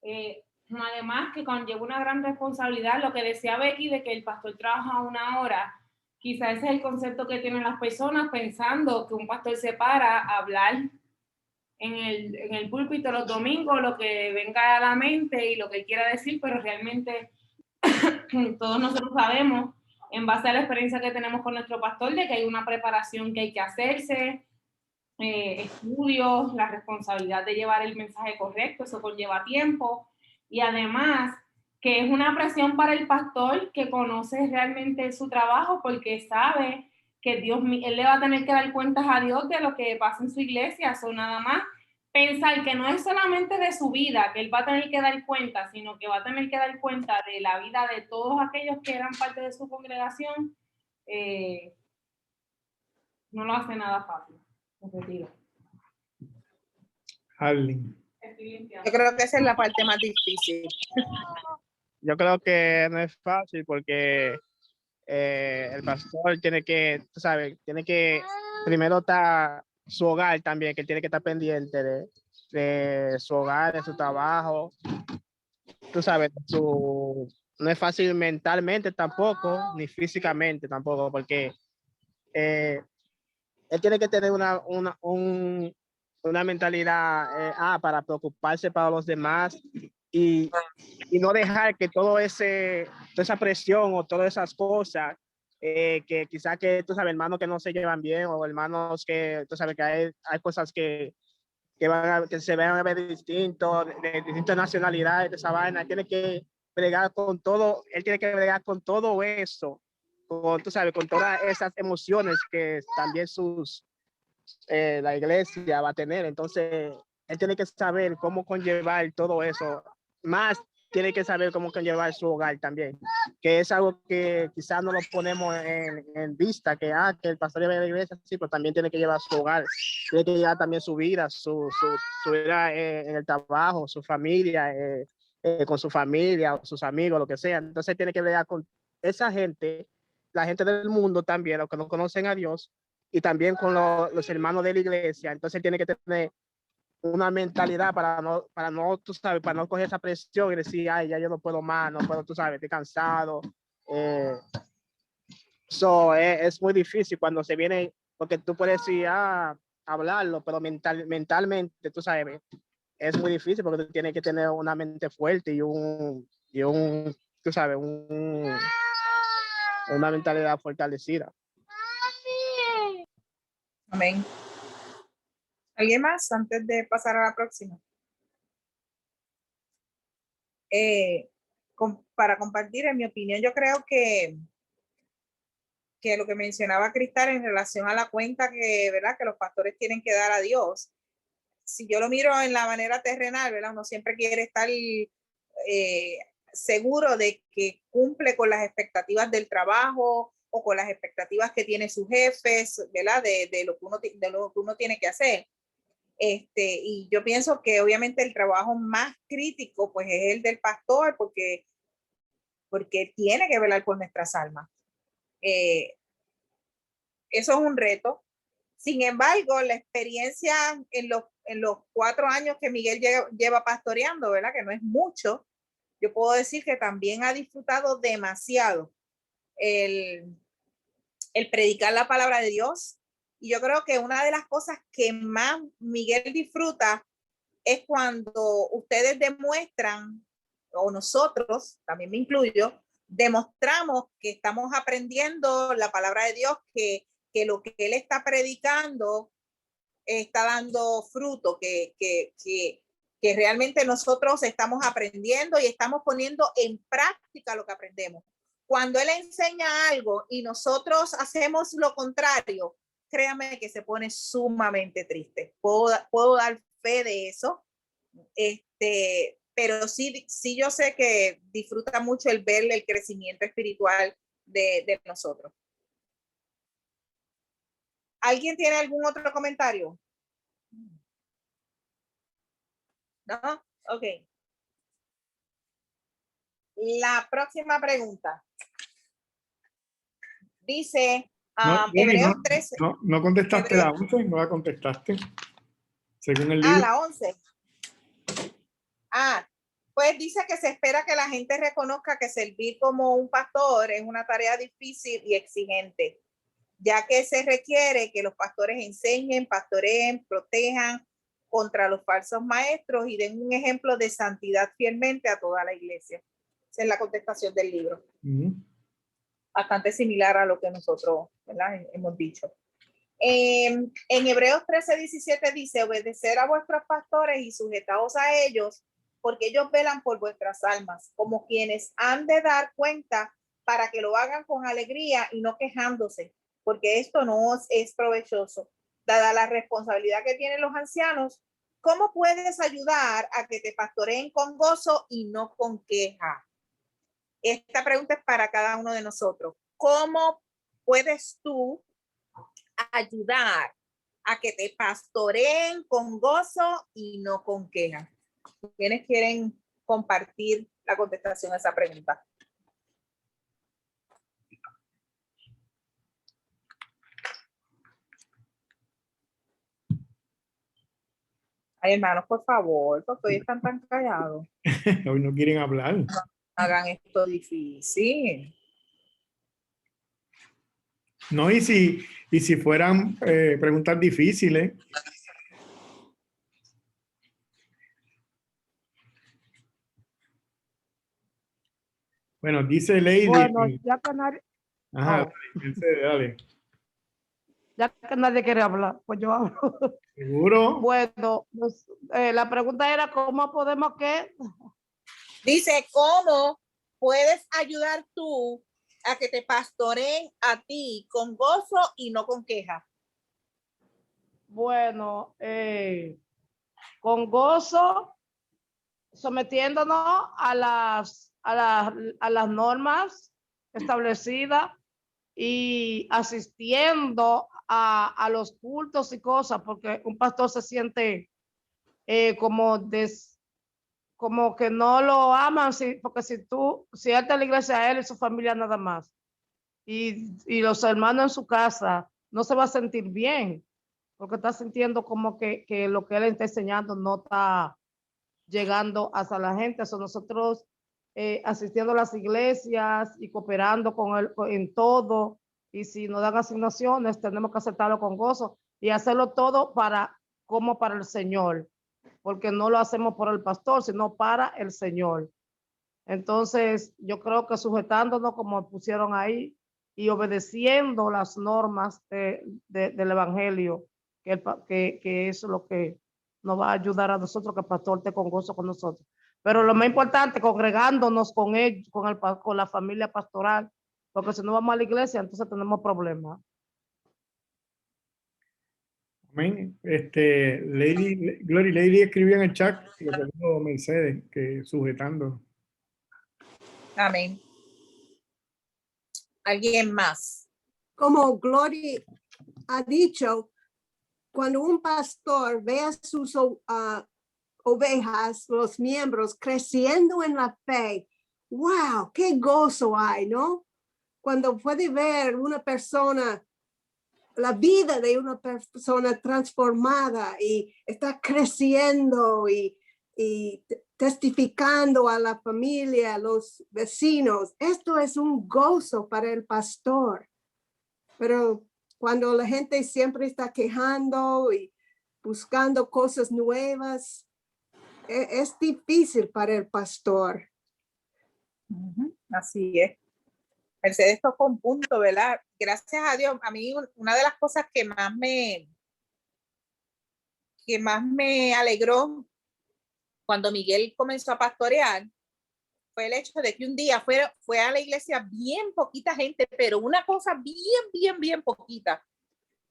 además que conlleva una gran responsabilidad. Lo que decía Becky de que el pastor trabaja 1 hora, quizás ese es el concepto que tienen las personas pensando que un pastor se para a hablar en el púlpito los domingos, lo que venga a la mente y lo que quiera decir, pero realmente todos nosotros sabemos, en base a la experiencia que tenemos con nuestro pastor, de que hay una preparación que hay que hacerse, estudios, la responsabilidad de llevar el mensaje correcto, eso conlleva tiempo, y además que es una presión para el pastor que conoce realmente su trabajo porque sabe que él le va a tener que dar cuentas a Dios de lo que pasa en su iglesia. Eso nada más pensar que no es solamente de su vida que él va a tener que dar cuenta, sino que va a tener que dar cuenta de la vida de todos aquellos que eran parte de su congregación, no lo hace nada fácil. Arlene. Yo creo que esa es la parte más difícil. yo creo que no es fácil porque el pastor tiene que, tú sabes, tiene que primero estar su hogar también, que tiene que estar pendiente de su hogar, de su trabajo, tú sabes, no es fácil mentalmente tampoco, ni físicamente tampoco, porque eh, él tiene que tener una mentalidad para preocuparse para los demás y, y no dejar que toda esa presión o todas esas cosas que quizás que tú sabes, hermanos que no se llevan bien o hermanos que tú sabes que hay cosas que se van a ver distintos, de distintas nacionalidades, de esa vaina, tiene que bregar con todo, él tiene que bregar con todo eso, tú sabes, con todas esas emociones que también la iglesia va a tener. Entonces, él tiene que saber cómo conllevar todo eso. Más tiene que saber cómo conllevar su hogar también, que es algo que quizás no lo ponemos en vista, que el pastor lleva a la iglesia, sí, pero también tiene que llevar su hogar, tiene que llevar también su vida, su vida en el trabajo, su familia, con su familia, o sus amigos, lo que sea. Entonces, tiene que ver con esa gente, la gente del mundo también, los que no conocen a Dios, y también con los hermanos de la iglesia. Entonces tiene que tener una mentalidad para no, tú sabes, para no coger esa presión y decir, ay, ya yo no puedo más, no puedo, tú sabes, estoy cansado. Es muy difícil cuando se viene, porque tú puedes decir, hablarlo, pero mentalmente, tú sabes, es muy difícil porque tú tienes que tener una mente fuerte tú sabes, una mentalidad fortalecida. Amén. ¿Alguien más antes de pasar a la próxima? Para compartir, en mi opinión, yo creo que lo que mencionaba Cristal en relación a la cuenta ¿verdad? Que los pastores tienen que dar a Dios. Si yo lo miro en la manera terrenal, ¿verdad? Uno siempre quiere estar seguro de que cumple con las expectativas del trabajo o con las expectativas que tiene sus jefes, ¿verdad? De lo que uno tiene que hacer. Y yo pienso que obviamente el trabajo más crítico pues es el del pastor porque tiene que velar por nuestras almas. Eso es un reto. Sin embargo, la experiencia en los 4 años que Miguel lleva pastoreando, ¿verdad? Que no es mucho, yo puedo decir que también ha disfrutado demasiado el predicar la palabra de Dios. Y yo creo que una de las cosas que más Miguel disfruta es cuando ustedes demuestran, o nosotros, también me incluyo, demostramos que estamos aprendiendo la palabra de Dios, que lo que él está predicando está dando fruto, que realmente nosotros estamos aprendiendo y estamos poniendo en práctica lo que aprendemos. Cuando él enseña algo y nosotros hacemos lo contrario, créame que se pone sumamente triste. Puedo dar fe de eso. Pero sí yo sé que disfruta mucho el ver el crecimiento espiritual de nosotros. ¿Alguien tiene algún otro comentario? ¿No? Ok. La próxima pregunta. Dice Hebreos 13. No contestaste la 11, no la contestaste. Según el libro. La 11. Pues dice que se espera que la gente reconozca que servir como un pastor es una tarea difícil y exigente, ya que se requiere que los pastores enseñen, pastoreen, protejan contra los falsos maestros y den un ejemplo de santidad fielmente a toda la iglesia. Esa es la contestación del libro. Bastante similar a lo que nosotros, ¿verdad?, hemos dicho. En Hebreos 13:17 dice: obedecer a vuestros pastores y sujetaos a ellos, porque ellos velan por vuestras almas, como quienes han de dar cuenta, para que lo hagan con alegría y no quejándose, porque esto no es provechoso. Dada la responsabilidad que tienen los ancianos, ¿cómo puedes ayudar a que te pastoreen con gozo y no con queja? Esta pregunta es para cada uno de nosotros. ¿Cómo puedes tú ayudar a que te pastoreen con gozo y no con queja? ¿Quiénes quieren compartir la contestación a esa pregunta. Ay, hermanos, por favor, porque hoy están tan callados. Hoy no quieren hablar. Hagan esto difícil. No, y si fueran preguntas difíciles. Bueno, dice Lady. Bueno, ya que nadie, Ajá, oh. Mercedes, dale. ya que nadie quiere hablar, pues yo hablo. ¿Seguro? Bueno, pues, la pregunta era cómo podemos qué. Dice, ¿cómo puedes ayudar tú a que te pastoreen a ti con gozo y no con queja? Bueno, con gozo, sometiéndonos a las normas establecidas y asistiendo a los cultos y cosas, porque un pastor se siente como que no lo aman, porque si él está en la iglesia, a él y su familia nada más, y los hermanos en su casa, no se va a sentir bien, porque está sintiendo como que lo que él está enseñando no está llegando hasta la gente. Eso nosotros asistiendo a las iglesias y cooperando con él en todo, y si nos dan asignaciones, tenemos que aceptarlo con gozo y hacerlo todo como para el Señor, porque no lo hacemos por el pastor, sino para el Señor. Entonces, yo creo que sujetándonos como pusieron ahí y obedeciendo las normas del Evangelio, que es lo que nos va a ayudar a nosotros, que el pastor esté con gozo con nosotros. Pero lo más importante, congregándonos con ellos, con la familia pastoral, porque si no vamos a la iglesia, entonces tenemos problemas. Amén. Glory Lady escribió en el chat lo que dijo Mercedes, que sujetando. Amén. ¿Alguien más? Como Gloria ha dicho, cuando un pastor ve a sus ovejas, los miembros, creciendo en la fe, wow, qué gozo hay, ¿no? Cuando puede ver una persona, la vida de una persona transformada y está creciendo y testificando a la familia, a los vecinos, esto es un gozo para el pastor. Pero cuando la gente siempre está quejando y buscando cosas nuevas, es difícil para el pastor. Así es. Mercedes tocó un punto, ¿verdad? Gracias a Dios, a mí una de las cosas que más me alegró cuando Miguel comenzó a pastorear fue el hecho de que un día fue a la iglesia bien poquita gente, pero una cosa bien poquita.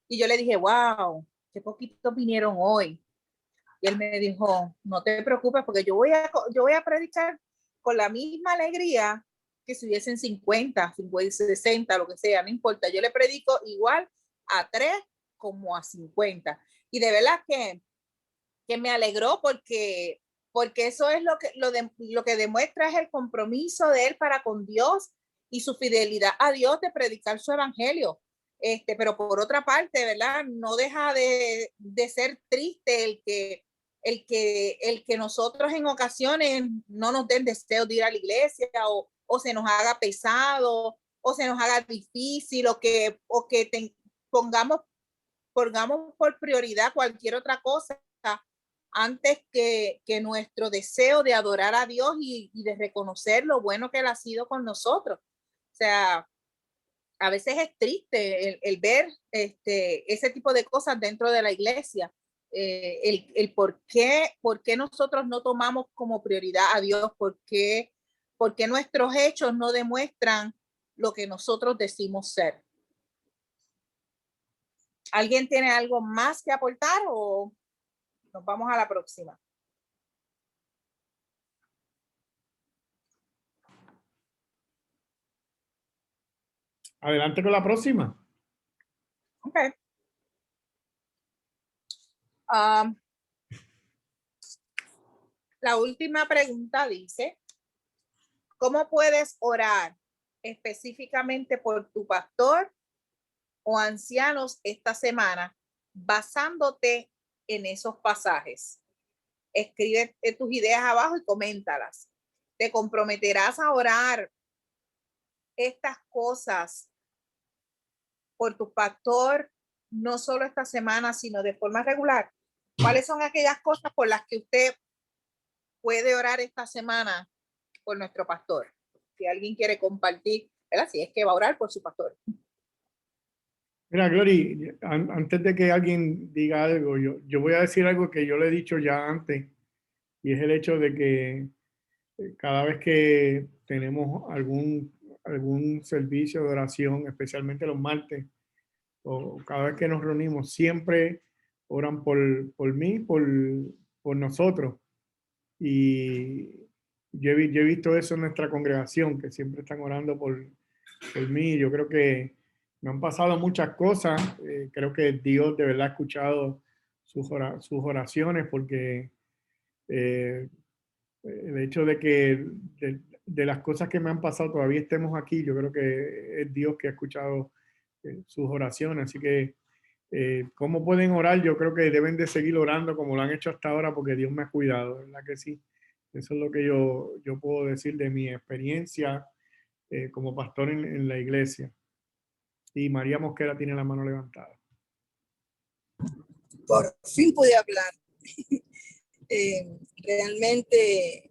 Y yo le dije, wow, qué poquitos vinieron hoy. Y él me dijo, no te preocupes porque yo voy a predicar con la misma alegría que si hubiesen 50, 60, lo que sea, no importa. Yo le predico igual a 3 como a 50. Y de verdad que me alegró porque eso es lo que demuestra es el compromiso de él para con Dios y su fidelidad a Dios de predicar su evangelio. Pero por otra parte, ¿verdad? No deja de ser triste el que nosotros en ocasiones no nos den deseo de ir a la iglesia o se nos haga pesado o se nos haga difícil o que pongamos por prioridad cualquier otra cosa antes que nuestro deseo de adorar a Dios y de reconocer lo bueno que Él ha sido con nosotros. O sea, a veces es triste el ver ese tipo de cosas dentro de la iglesia. El por qué nosotros no tomamos como prioridad a Dios, por qué nuestros hechos no demuestran lo que nosotros decimos ser. ¿Alguien tiene algo más que aportar o nos vamos a la próxima? Adelante con la próxima. Ok. La última pregunta dice, ¿cómo puedes orar específicamente por tu pastor o ancianos esta semana basándote en esos pasajes? Escribe tus ideas abajo y coméntalas. ¿Te comprometerás a orar estas cosas por tu pastor, no solo esta semana, sino de forma regular? ¿Cuáles son aquellas cosas por las que usted puede orar esta semana por nuestro pastor? Si alguien quiere compartir, ¿verdad? Si es que va a orar por su pastor. Mira, Glory, antes de que alguien diga algo, yo voy a decir algo que yo le he dicho ya antes, y es el hecho de que cada vez que tenemos algún servicio de oración, especialmente los martes, o cada vez que nos reunimos, siempre oran por mí, por nosotros. Y yo he visto eso en nuestra congregación, que siempre están orando por mí. Yo creo que me han pasado muchas cosas. Creo que Dios de verdad ha escuchado sus oraciones, porque el hecho de que de las cosas que me han pasado todavía estemos aquí, yo creo que es Dios que ha escuchado sus oraciones. Así que, ¿cómo pueden orar? Yo creo que deben de seguir orando como lo han hecho hasta ahora, porque Dios me ha cuidado, ¿verdad que sí? Eso es lo que yo puedo decir de mi experiencia como pastor en la iglesia. Y María Mosquera tiene la mano levantada. Por fin pude hablar. Realmente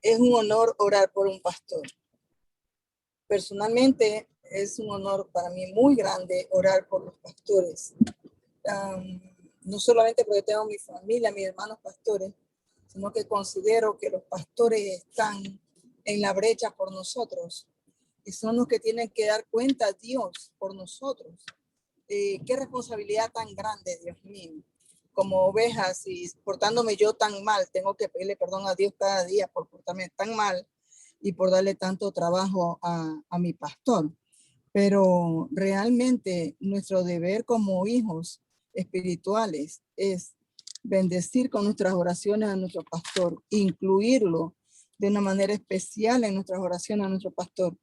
es un honor orar por un pastor. Personalmente es un honor para mí muy grande orar por los pastores. No solamente porque tengo mi familia, mis hermanos pastores, sino que considero que los pastores están en la brecha por nosotros y son los que tienen que dar cuenta a Dios por nosotros. Qué responsabilidad tan grande, Dios mío. Como ovejas y portándome yo tan mal, tengo que pedirle perdón a Dios cada día por portarme tan mal y por darle tanto trabajo a mi pastor. Pero realmente nuestro deber como hijos espirituales es bendecir con nuestras oraciones a nuestro pastor, incluirlo de una manera especial en nuestras oraciones a nuestro pastor,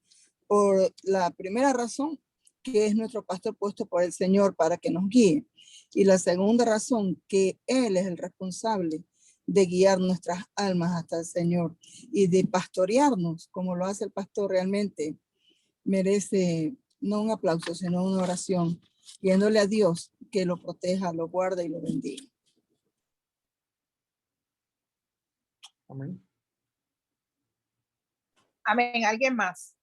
por la primera razón, que es nuestro pastor puesto por el Señor para que nos guíe. Y la segunda razón, que Él es el responsable de guiar nuestras almas hasta el Señor y de pastorearnos como lo hace el pastor. Realmente merece no un aplauso, sino una oración, pidiéndole a Dios que lo proteja, lo guarde y lo bendiga. Amén. Amén. ¿Alguien más?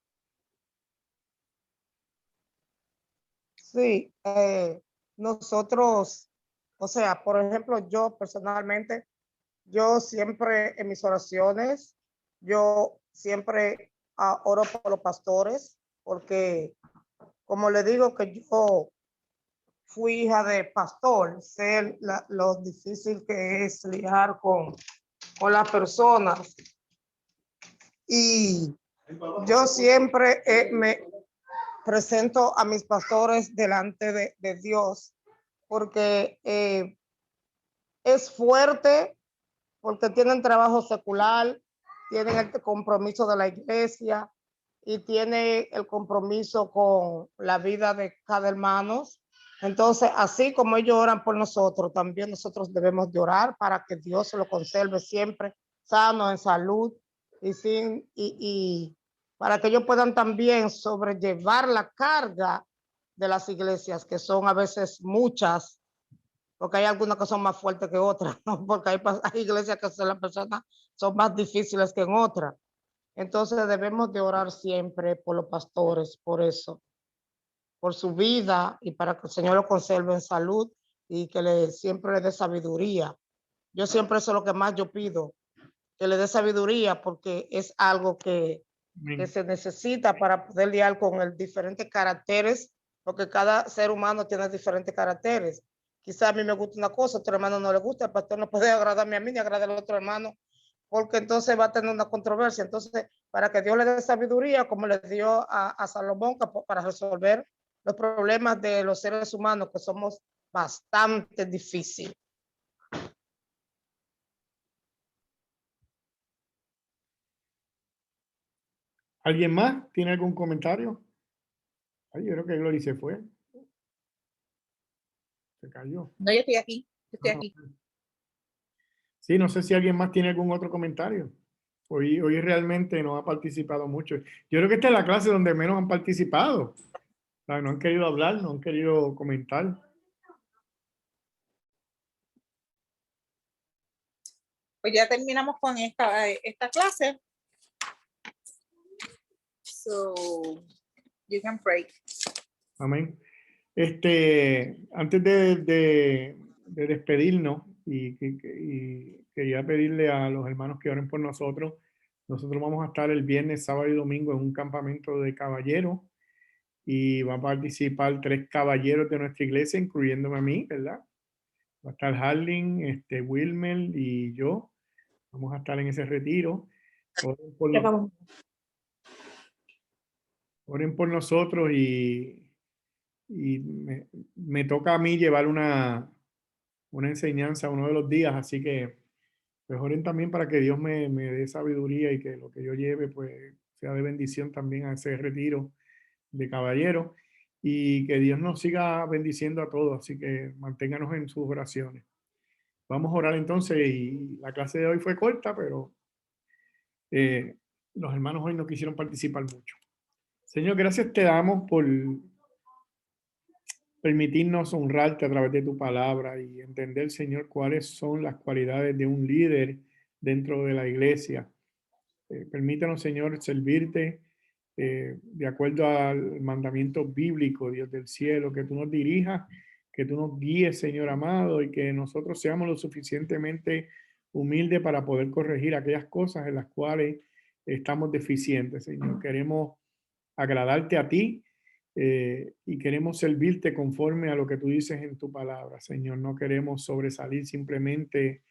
Sí, nosotros, o sea, por ejemplo, yo personalmente, yo siempre en mis oraciones, yo siempre oro por los pastores, porque como le digo que yo fui hija de pastor, sé lo difícil que es lidiar con las personas. Y yo siempre me presento a mis pastores delante de Dios, porque es fuerte, porque tienen trabajo secular, tienen el compromiso de la iglesia y tiene el compromiso con la vida de cada hermano. Entonces, así como ellos oran por nosotros, también nosotros debemos de orar para que Dios se lo conserve siempre sano, en salud y para que ellos puedan también sobrellevar la carga de las iglesias, que son a veces muchas, porque hay algunas que son más fuertes que otras, ¿no? Porque hay iglesias que las personas son más difíciles que en otras. Entonces debemos de orar siempre por los pastores, por eso, por su vida y para que el Señor lo conserve en salud y que siempre le dé sabiduría. Yo siempre eso es lo que más yo pido, que le dé sabiduría, porque es algo que se necesita para poder lidiar con el diferentes caracteres, porque cada ser humano tiene diferentes caracteres. Quizá a mí me gusta una cosa, a otro hermano no le gusta, el pastor no puede agradarme a mí ni agradar al otro hermano, porque entonces va a tener una controversia. Entonces, para que Dios le dé sabiduría, como le dio a Salomón, para resolver los problemas de los seres humanos, que somos bastante difíciles. ¿Alguien más tiene algún comentario? Ay, yo creo que Glory se fue. Se cayó. No, yo estoy aquí. Yo estoy Ah, aquí. sí, no sé si alguien más tiene algún otro comentario. Hoy realmente no ha participado mucho. Yo creo que esta es la clase donde menos han participado. No han querido hablar, no han querido comentar. Pues ya terminamos con esta clase. So, you can pray. Amén. Antes de despedirnos y quería pedirle a los hermanos que oren por nosotros. Nosotros vamos a estar el viernes, sábado y domingo en un campamento de caballeros y va a participar 3 caballeros de nuestra iglesia, incluyéndome a mí, ¿verdad? Va a estar Harling, Wilmer y yo. Vamos a estar en ese retiro. Oren por nosotros y me toca a mí llevar una enseñanza uno de los días, así que pues oren también para que Dios me dé sabiduría y que lo que yo lleve pues sea de bendición también a ese retiro de caballeros y que Dios nos siga bendiciendo a todos, así que manténganos en sus oraciones. Vamos a orar entonces y la clase de hoy fue corta, pero los hermanos hoy no quisieron participar mucho. Señor, gracias te damos por permitirnos honrarte a través de tu palabra y entender, Señor, cuáles son las cualidades de un líder dentro de la iglesia. Permítanos, Señor, servirte de acuerdo al mandamiento bíblico, Dios del cielo, que tú nos dirijas, que tú nos guíes, Señor amado, y que nosotros seamos lo suficientemente humildes para poder corregir aquellas cosas en las cuales estamos deficientes, Señor. Queremos agradarte a ti y queremos servirte conforme a lo que tú dices en tu palabra, Señor. No queremos sobresalir simplemente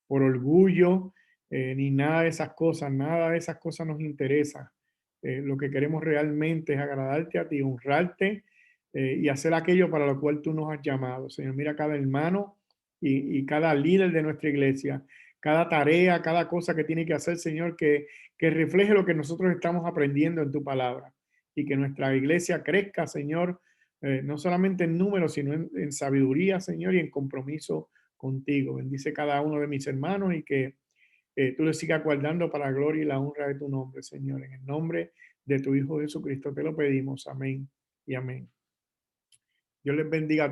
por orgullo, ni nada de esas cosas nos interesa. Lo que queremos realmente es agradarte a ti, honrarte y hacer aquello para lo cual tú nos has llamado. Señor, mira cada hermano y cada líder de nuestra iglesia, cada tarea, cada cosa que tiene que hacer, Señor, que refleje lo que nosotros estamos aprendiendo en tu palabra y que nuestra iglesia crezca, Señor, no solamente en número, sino en sabiduría, Señor, y en compromiso contigo. Bendice cada uno de mis hermanos y que tú les sigas guardando para la gloria y la honra de tu nombre, Señor. En el nombre de tu Hijo Jesucristo te lo pedimos. Amén y amén. Dios les bendiga a todos.